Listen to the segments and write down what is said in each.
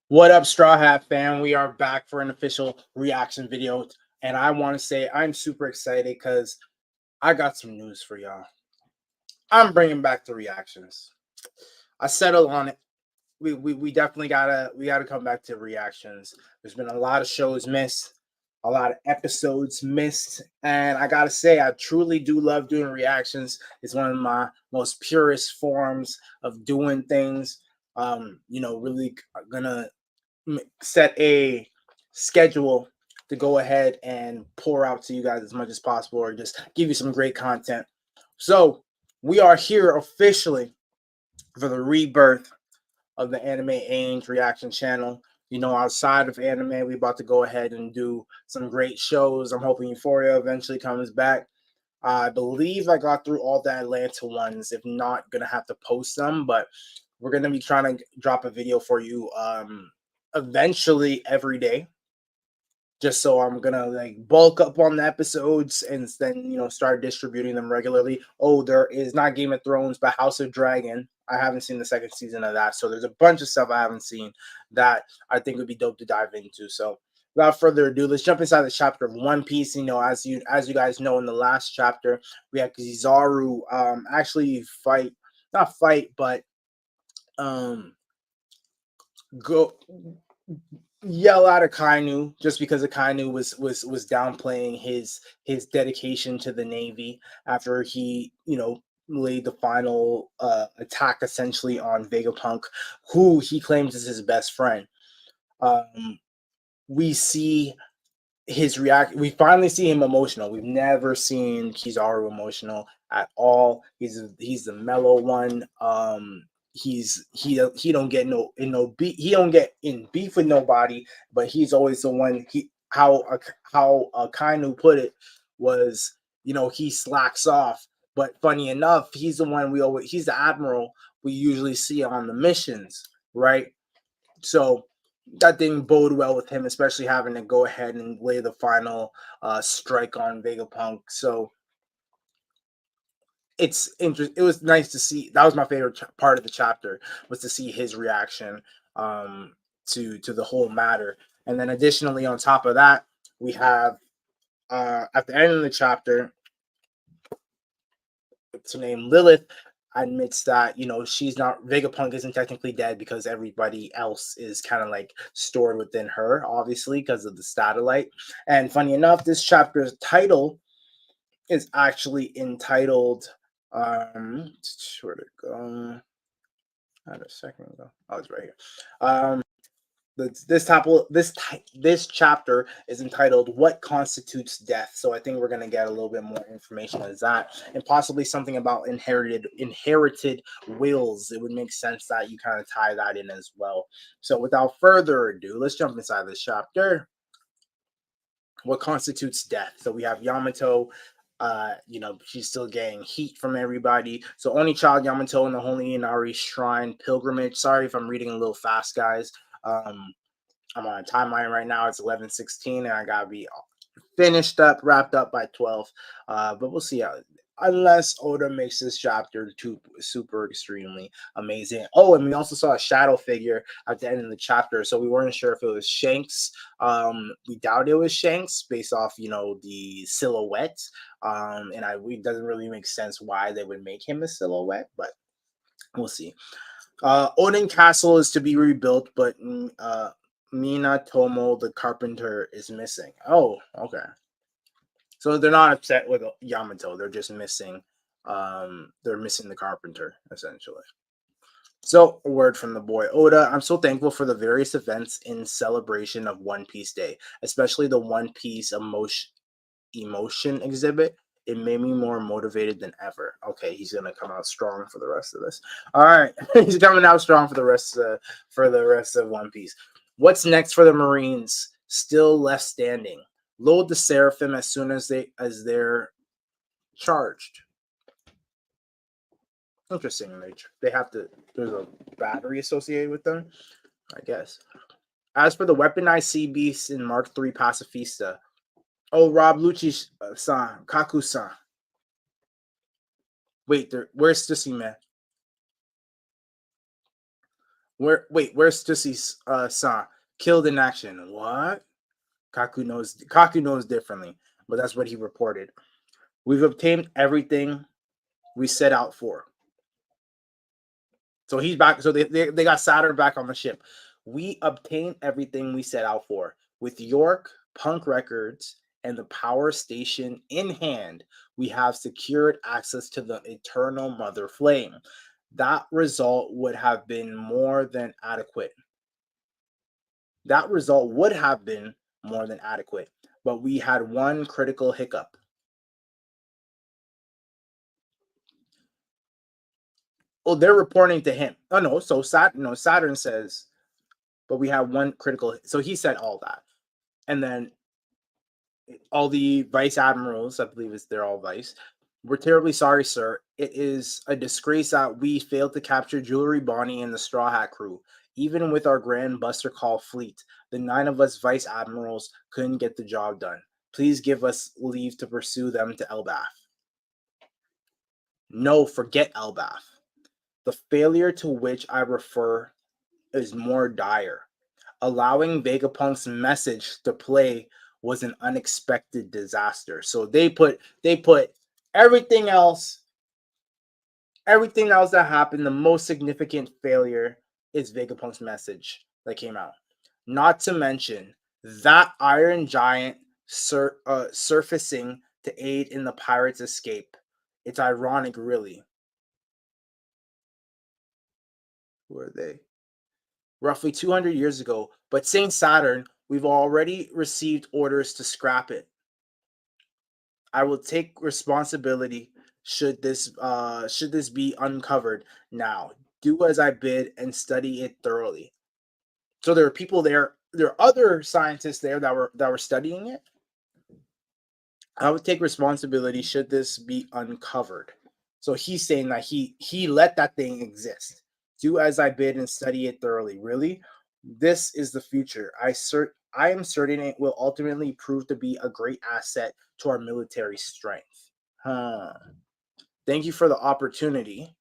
What up, Straw Hat fam? We are back for an official reaction video. And I want to say I'm super excited because I got some news for y'all. I'm bringing back the reactions. I settled on it. We definitely gotta come back to reactions. There's been a lot of shows missed, a lot of episodes missed, and I gotta say I truly do love doing reactions. It's one of my most purest forms of doing things. Really gonna set a schedule to go ahead and pour out to you guys as much as possible, or just give you some great content. So we are here officially for the rebirth of the Anime Ange reaction channel. Outside of anime, we're about to go ahead and do some great shows. I'm hoping Euphoria eventually comes back. I believe I got through all the Atlanta ones. If not, gonna have to post them, but we're gonna be trying to drop a video for you eventually every day, just so I'm gonna like bulk up on the episodes and then start distributing them regularly. Oh, there is not Game of Thrones but House of Dragon. I haven't seen the second season of that, so there's a bunch of stuff I haven't seen that I think would be dope to dive into. So without further ado, let's jump inside the chapter of One Piece. As you guys know, in the last chapter we had Kizaru actually not fight, but go yell out of Kainu, just because of Kainu was downplaying his dedication to the Navy after he laid the final attack essentially on Vegapunk, who he claims is his best friend. We see his react. We finally see him emotional. We've never seen Kizaru emotional at all. He's the mellow one. He don't get no beef. He don't get in beef with nobody, but he's always the one. How Kainu put it was, he slacks off. But funny enough, he's the one he's the admiral we usually see on the missions, right? So that didn't bode well with him, especially having to go ahead and lay the final strike on Vegapunk. So it's interesting. It was nice to see. That was my favorite part of the chapter, was to see his reaction to the whole matter. And then additionally, on top of that, we have at the end of the chapter, what's her name, Lilith admits that she's not, Vegapunk isn't technically dead because everybody else is kind of like stored within her, obviously because of the satellite. And funny enough, this chapter's title is actually entitled where'd it go? I had a second ago. Oh, it's right here. This chapter is entitled "What Constitutes Death." So I think we're gonna get a little bit more information as that, and possibly something about inherited wills. It would make sense that you kind of tie that in as well. So without further ado, let's jump inside this chapter. What constitutes death? So we have Yamato. She's still getting heat from everybody. So only child Yamato in the Holy Inari Shrine pilgrimage. Sorry if I'm reading a little fast, guys. I'm on a timeline right now. It's 11:16, and I gotta be wrapped up by 12. But we'll see unless Oda makes this chapter super extremely amazing. Oh, and we also saw a shadow figure at the end of the chapter, so we weren't sure if it was Shanks. We doubt it was Shanks based off the silhouette. It doesn't really make sense why they would make him a silhouette, but we'll see. Odin Castle is to be rebuilt, but Minatomo the carpenter is missing. Oh, okay. So they're not upset with Yamato. They're just missing. They're missing the carpenter essentially. So, a word from the boy Oda. I'm so thankful for the various events in celebration of One Piece Day, especially the One Piece emotion exhibit. It made me more motivated than ever. Okay, he's gonna come out strong for the rest of this. All right, he's coming out strong for the rest of One Piece. What's next for the Marines? Still left standing. Load the Seraphim as soon as they're charged. Interesting. They have to. There's a battery associated with them, I guess. As for the weaponized sea beasts in Mark III Pacifista, oh, Rob Lucci-san, Kaku-san. Wait, where's Sissy Man? Where's Tussy's son? Killed in action. What? Kaku knows differently, but that's what he reported. We've obtained everything we set out for. So he's back. So they got Saturn back on the ship. We obtained everything we set out for. With York, Punk Records, and the power station in hand, we have secured access to the eternal Mother Flame. That result would have been more than adequate. That result would have been more than adequate, but we had one critical hiccup. Oh, they're reporting to him. Oh no, so Saturn says, but we have one critical. So he said all that, and then all the vice admirals, I believe they're all vice. We're terribly sorry, sir. It is a disgrace that we failed to capture Jewelry Bonnie and the Straw Hat crew. Even with our Grand Buster Call fleet, the 9 of us vice admirals couldn't get the job done. Please give us leave to pursue them to Elbath. No, forget Elbath. The failure to which I refer is more dire. Allowing Vegapunk's message to play was an unexpected disaster. So they put everything else that happened. The most significant failure is Vegapunk's message that came out. Not to mention that Iron Giant surfacing to aid in the pirates' escape. It's ironic, really. Who are they? Roughly 200 years ago, but Saint Saturn, we've already received orders to scrap it. I will take responsibility should this be uncovered now. Do as I bid and study it thoroughly. So there are people there. There are other scientists there that were studying it. I would take responsibility should this be uncovered. So he's saying that he let that thing exist. Do as I bid and study it thoroughly. Really, this is the future. I am certain it will ultimately prove to be a great asset to our military strength. Huh. Thank you for the opportunity.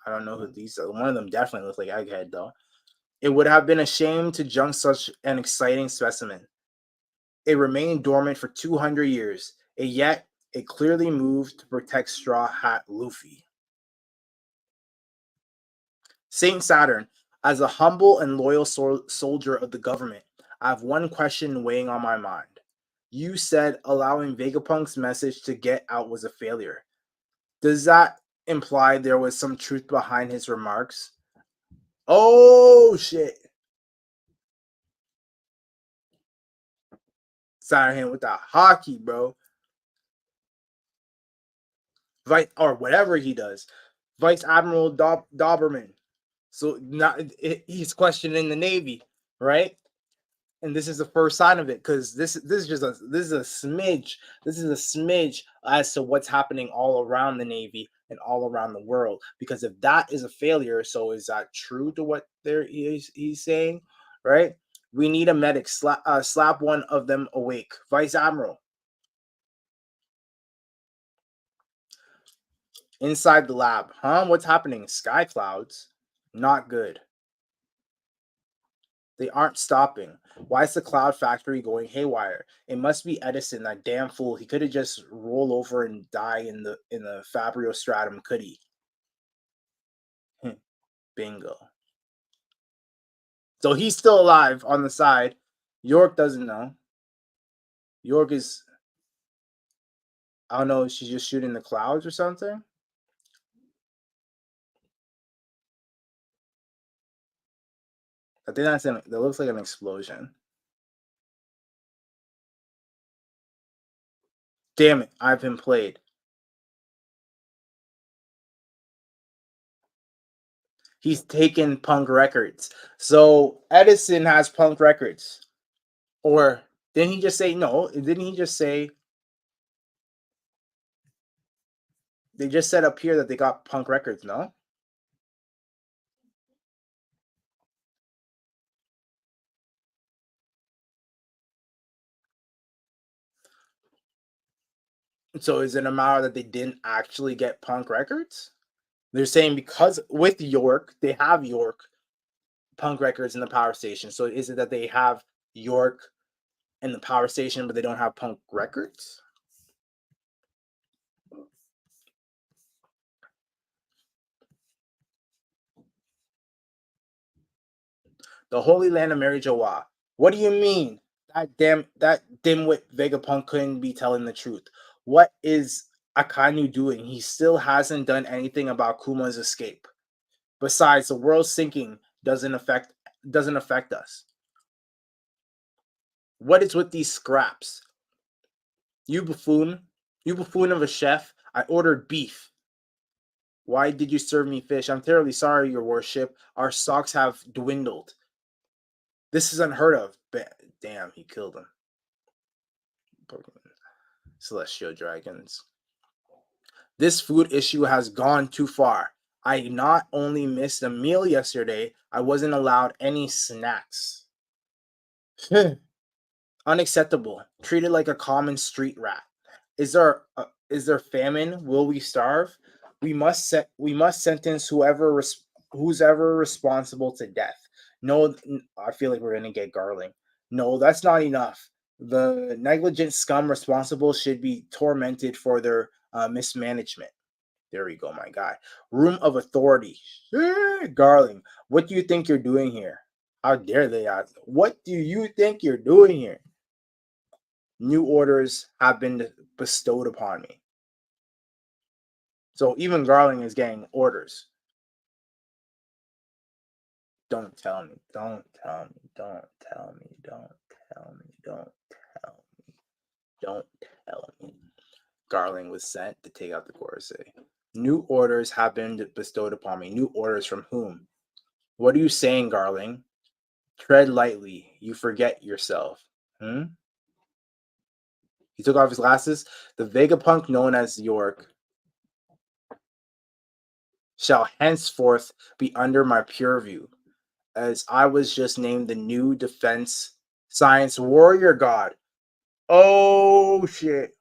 I don't know who these are. One of them definitely looks like Egghead, though. It would have been a shame to junk such an exciting specimen. It remained dormant for 200 years, and yet it clearly moved to protect Straw Hat Luffy. Saint Saturn, as a humble and loyal soldier of the government, I have one question weighing on my mind. You said allowing Vegapunk's message to get out was a failure. Does that imply there was some truth behind his remarks? Oh shit! Saturn with that hockey, bro. Vice or whatever he does. Vice Admiral Doberman. So not he's questioning the Navy, right? And this is the first sign of it because this is a smidge. This is a smidge as to what's happening all around the Navy and all around the world. Because if that is a failure, so is that true to what he's saying, right? We need a medic. Slap one of them awake, Vice Admiral. Inside the lab, huh? What's happening? Sky clouds, not good. They aren't stopping. Why is the cloud factory going haywire? It must be Edison, that damn fool. He could have just roll over and die in the Fabrio stratum, could he? Bingo. So he's still alive on the side. York doesn't know. York is, I don't know, she's just shooting the clouds or something. I think that looks like an explosion. Damn it, I've been played. He's taken Punk Records. So Edison has Punk Records. Or didn't he just say no? Didn't he just say they just said up here that they got Punk Records, no? So is it a matter that they didn't actually get Punk Records? They're saying because with York, they have York, punk records in the power station. So is it that they have York in the power station, but they don't have punk records? The Holy Land of Mary Joa. What do you mean? That dimwit Vegapunk couldn't be telling the truth. What is Akanu doing? He still hasn't done anything about Kuma's escape. Besides, the world sinking doesn't affect us. What is with these scraps? You buffoon, you buffoon of a chef. I ordered beef. Why did you serve me fish? I'm terribly sorry, your worship. Our stocks have dwindled. This is unheard of. Damn, he killed him. Celestial dragons. This food issue has gone too far. I not only missed a meal yesterday, I wasn't allowed any snacks. Unacceptable. Treated like a common street rat. Is there famine? Will we starve? We must sentence who's ever responsible to death. No, I feel like we're gonna get Garling. No, that's not enough. The negligent scum responsible should be tormented for their mismanagement. There we go, my guy. Room of authority. Garling, what do you think you're doing here? How dare they ask? What do you think you're doing here? New orders have been bestowed upon me. So even Garling is getting orders. Don't tell me. Don't tell me. Don't tell me. Don't tell me. Don't tell me. Don't tell me. Garling was sent to take out the Gorosei. New orders have been bestowed upon me. New orders from whom? What are you saying, Garling? Tread lightly. You forget yourself. He took off his glasses. The Vegapunk known as York shall henceforth be under my purview, as I was just named the new defense science warrior god. Oh shit.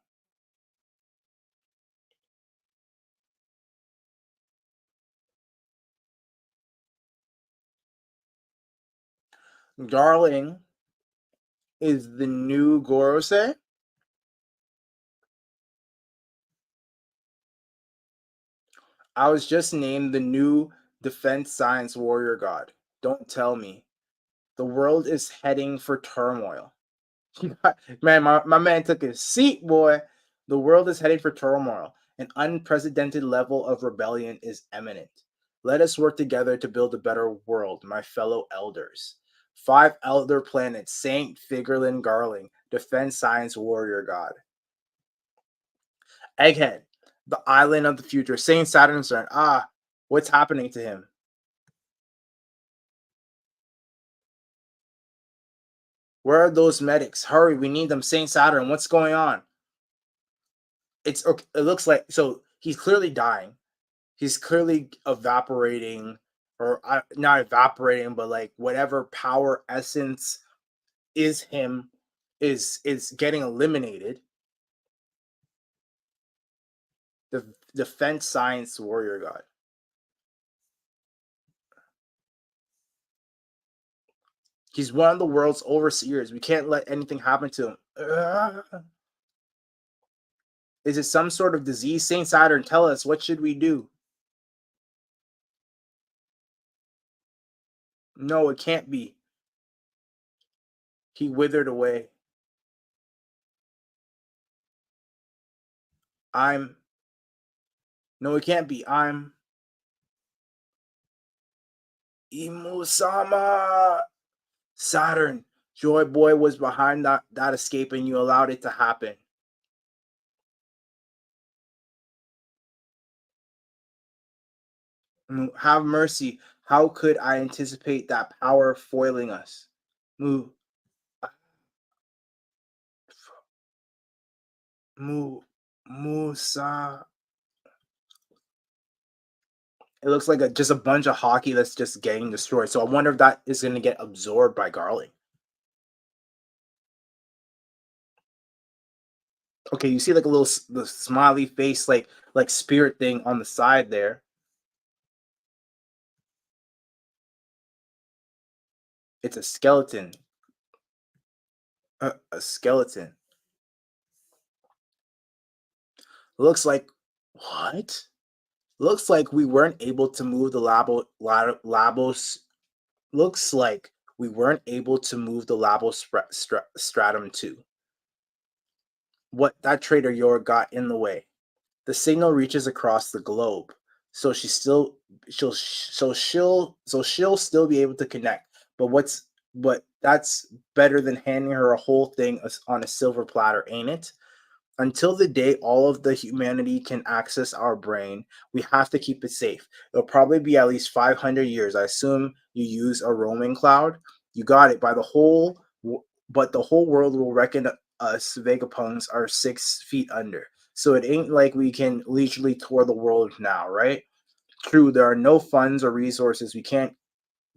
Garling is the new Gorosei. I was just named the new defense science warrior god. Don't tell me. The world is heading for turmoil. Man, my man took his seat, boy. The world is heading for turmoil. An unprecedented level of rebellion is imminent. Let us work together to build a better world, my fellow elders. 5 elder planets, Saint Figurlin Garling, defense science warrior god. Egghead, the island of the future, Saint Saturn's turn. What's happening to him? Where are those medics? Hurry, we need them. Saint Saturn, what's going on? It's okay. It looks like so he's clearly dying. He's clearly evaporating, or not evaporating, but like whatever power essence is him is getting eliminated. The defense science warrior god. He's one of the world's overseers. We can't let anything happen to him. Is it some sort of disease? Saint Saturn, tell us, what should we do? No, it can't be. He withered away. I'm. No, it can't be. I'm. Imusama. Saturn. Joy Boy was behind that escape and you allowed it to happen. Have mercy. How could I anticipate that power foiling us? Mu. Mu. Musa. It looks like just a bunch of hockey that's just getting destroyed. So I wonder if that is going to get absorbed by Garling. Okay, you see like a little the smiley face, like spirit thing on the side there. It's a skeleton. A skeleton. Looks like what? Looks like we weren't able to move the labos. Looks like we weren't able to move the stratum 2. What that traitor Yor got in the way. The signal reaches across the globe, so she'll still be able to connect. But that's better than handing her a whole thing on a silver platter, ain't it? Until the day all of the humanity can access our brain, we have to keep it safe. It'll probably be at least 500 years. I assume you use a roaming cloud. You got it. But the whole world will reckon us Vegapunks are 6 feet under. So it ain't like we can leisurely tour the world now, right? True, there are no funds or resources. We can't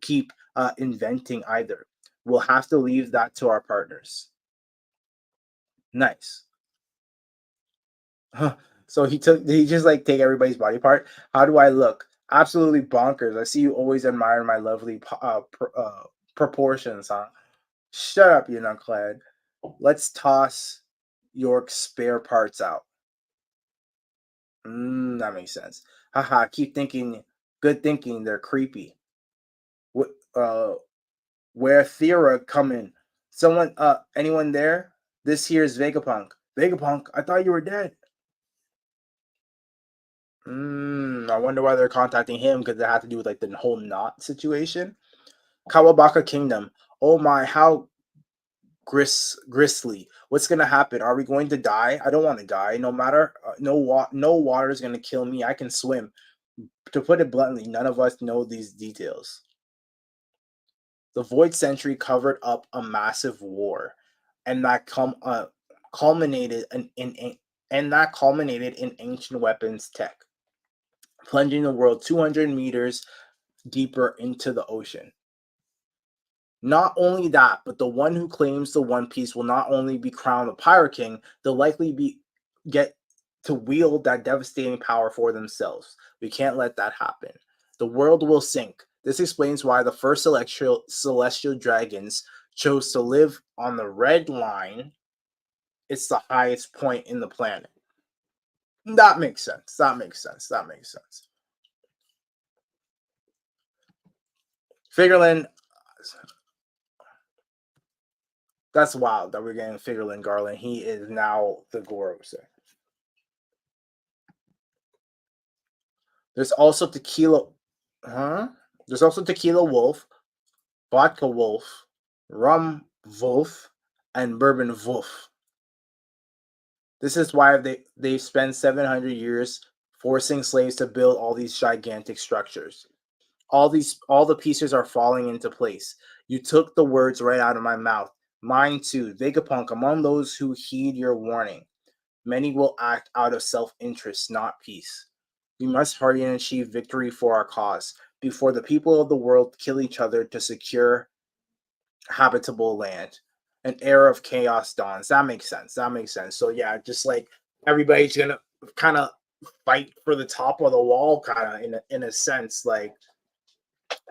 keep inventing either. We'll have to leave that to our partners. Nice. Huh. So did he just like take everybody's body part? How do I look? Absolutely bonkers. I see you always admire my lovely proportions, huh? Shut up, you knucklehead. Let's toss York's spare parts out. That makes sense. Haha, keep thinking, good thinking, they're creepy. What, where Thera coming? Someone, anyone there? This here's Vegapunk. Vegapunk, I thought you were dead. I wonder why they're contacting him because it had to do with like the whole knot situation. Kawabaka Kingdom. Oh my, how grisly. What's gonna happen? Are we going to die? I don't want to die. No matter, no water is gonna kill me. I can swim. To put it bluntly, none of us know these details. The Void Century covered up a massive war, and that culminated in ancient weapons tech, plunging the world 200 meters deeper into the ocean. Not only that, but the one who claims the One Piece will not only be crowned the Pirate King, they'll likely get to wield that devastating power for themselves. We can't let that happen. The world will sink. This explains why the first celestial dragons chose to live on the red line. It's the highest point in the planet. That makes sense. That makes sense. That makes sense. Figureland, that's wild that we're getting Figureland Garland. He is now the Gorose. There's also tequila. Huh? There's also tequila wolf, vodka wolf, rum wolf, and bourbon wolf. This is why they spent 700 years forcing slaves to build all these gigantic structures. All the pieces are falling into place. You took the words right out of my mouth. Mine too. Vegapunk, among those who heed your warning. Many will act out of self-interest, not peace. We must hurry and achieve victory for our cause before the people of the world kill each other to secure habitable land. An era of chaos dawns. That makes sense. That makes sense. So yeah, just like everybody's gonna kind of fight for the top of the wall, kind of in a sense. Like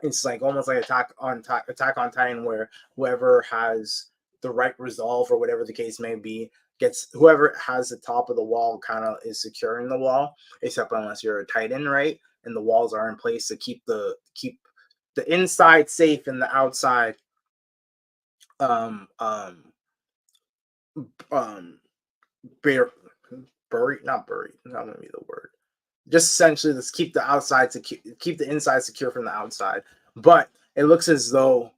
it's like almost like Attack on Titan, where whoever has the right resolve or whatever the case may be gets whoever has the top of the wall kind of is securing the wall, except unless you're a Titan, right? And the walls are in place to keep the inside safe and the outside um um um bur- buried, not buried, not gonna be the word. Just essentially, let's keep the outside to keep the inside secure from the outside. But it looks as though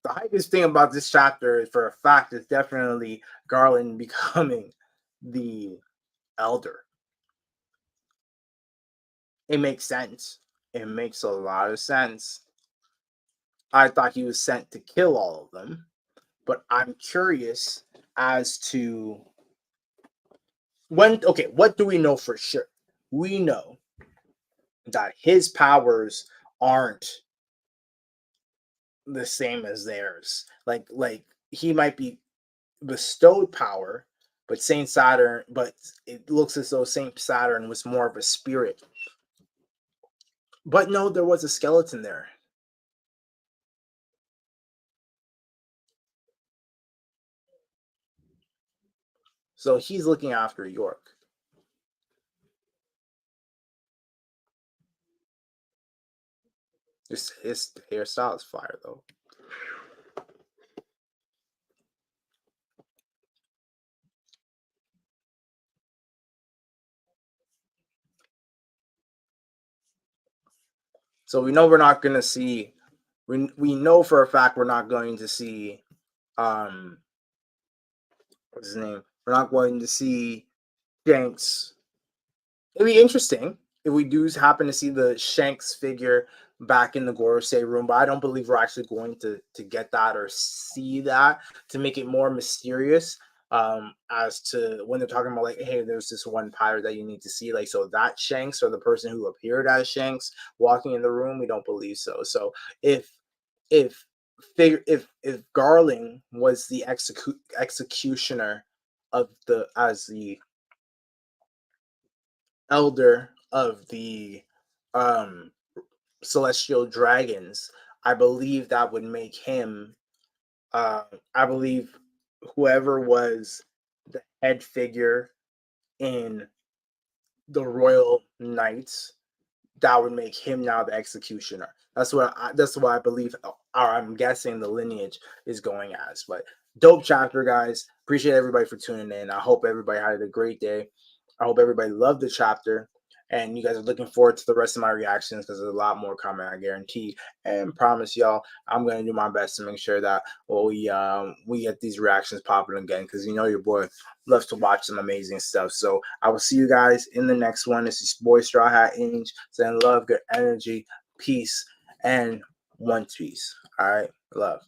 the hypest thing about this chapter, for a fact, is definitely Garland becoming the elder. It makes sense. It makes a lot of sense. I thought he was sent to kill all of them, but I'm curious as to when. Okay, what do we know for sure? We know that his powers aren't the same as theirs. Like he might be bestowed power, but Saint Saturn, but it looks as though Saint Saturn was more of a spirit. But no, there was a skeleton there. So he's looking after York. His hairstyle is fire though. So we know we're not gonna see. We know for a fact we're not going to see. What's his name? We're not going to see Shanks. It'd be interesting if we do happen to see the Shanks figure back in the Gorosei room, but I don't believe we're actually going to get that or see that to make it more mysterious. As to when they're talking about like, hey, there's this one pirate that you need to see, like, so that Shanks or the person who appeared as Shanks walking in the room, we don't believe so. So if if if Garling was the executioner of the as the elder of the um celestial dragons, I believe that would make him I believe whoever was the head figure in the royal knights, that would make him now the executioner. That's what I believe, or I'm guessing the lineage is going as. But dope chapter, guys. Appreciate everybody for tuning in. I hope everybody had a great day. I hope everybody loved the chapter, and you guys are looking forward to the rest of my reactions because there's a lot more coming, I guarantee. And promise y'all, I'm gonna do my best to make sure that we get these reactions popping again, because you know your boy loves to watch some amazing stuff. So I will see you guys in the next one. This is boy Straw Hat Ange saying love, good energy, peace, and one piece. All right, love.